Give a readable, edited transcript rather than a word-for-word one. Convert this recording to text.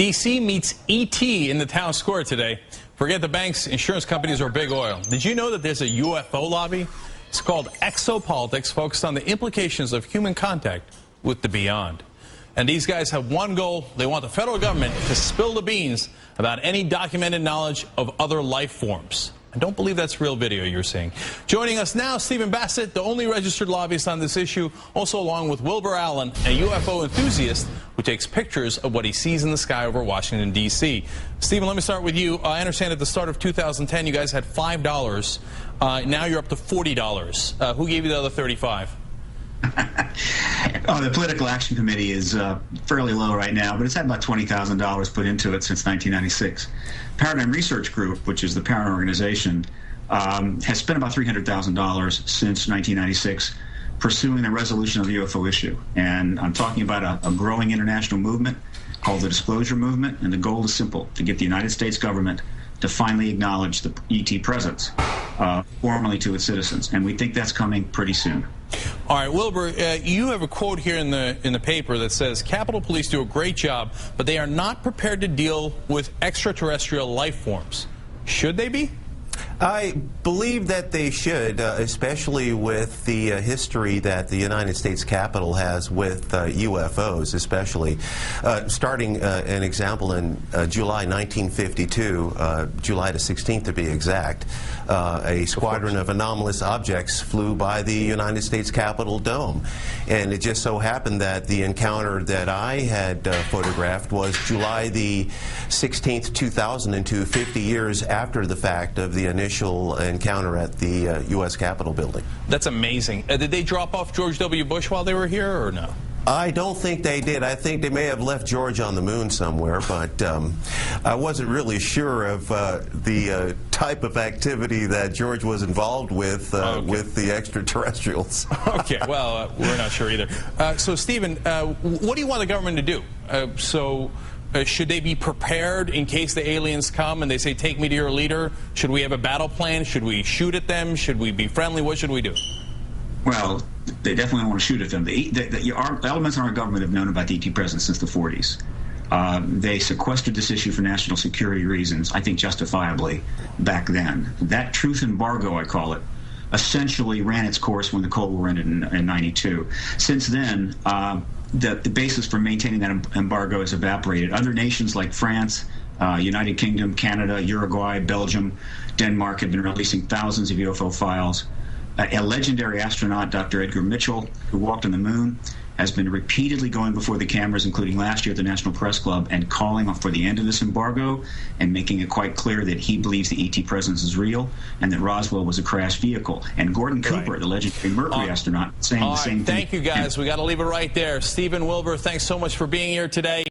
D.C. meets E.T. in the town square today. Forget the banks, insurance companies, or big oil. Did you know that there's a UFO lobby? It's called Exopolitics, focused on the implications of human contact with the beyond. And these guys have one goal. They want the federal government to spill the beans about any documented knowledge of other life forms. I don't believe that's real video you're seeing. Joining us now, Stephen Bassett, the only registered lobbyist on this issue, also along with Wilbur Allen, a UFO enthusiast who takes pictures of what he sees in the sky over Washington, D.C. Stephen, let me start with you. I understand at the start of 2010, you guys had $5. Now you're up to $40. Who gave you the other $35? The Political Action Committee is fairly low right now, but it's had about $20,000 put into it since 1996. Paradigm Research Group, which is the parent organization, has spent about $300,000 since 1996 pursuing the resolution of the UFO issue. And I'm talking about a growing international movement called the Disclosure Movement, and the goal is simple: to get the United States government to finally acknowledge the ET presence formally to its citizens. And we think that's coming pretty soon. All right, Wilbur, you have a quote here in the paper that says, Capitol Police do a great job, but they are not prepared to deal with extraterrestrial life forms. Should they be? I believe that they should, especially with the history that the United States Capitol has with UFOs, especially. Starting an example in July 1952, July the 16th to be exact, a squadron of anomalous objects flew by the United States Capitol dome. And it just so happened that the encounter that I had photographed was July the 16th, 2002, 50 years after the fact of the initial encounter at the U.S. Capitol building. That's amazing. Did they drop off George W. Bush while they were here, or no? I don't think they did. I think they may have left George on the moon somewhere, but I wasn't really sure of the type of activity that George was involved with with the extraterrestrials. Okay, well, we're not sure either. So, Stephen, what do you want the government to do? Should they be prepared in case the aliens come and they say, take me to your leader? Should we have a battle plan? Should we shoot at them? Should we be friendly? What should we do? Well, they definitely want to shoot at them. Our elements in our government have known about the ET presence since the 40s. They sequestered this issue for national security reasons, I think justifiably, back then. That truth embargo, I call it, essentially ran its course when the Cold War ended in 92. Since then, the basis for maintaining that embargo has evaporated. Other nations like France, United Kingdom, Canada, Uruguay, Belgium, Denmark have been releasing thousands of UFO files. A legendary astronaut, Dr. Edgar Mitchell, who walked on the moon, has been repeatedly going before the cameras, including last year at the National Press Club, and calling for the end of this embargo and making it quite clear that he believes the ET presence is real and that Roswell was a crash vehicle. And Gordon Cooper, the legendary Mercury astronaut, saying the same thing. Thank you, guys. We got to leave it right there. Stephen, Wilbur, thanks so much for being here today.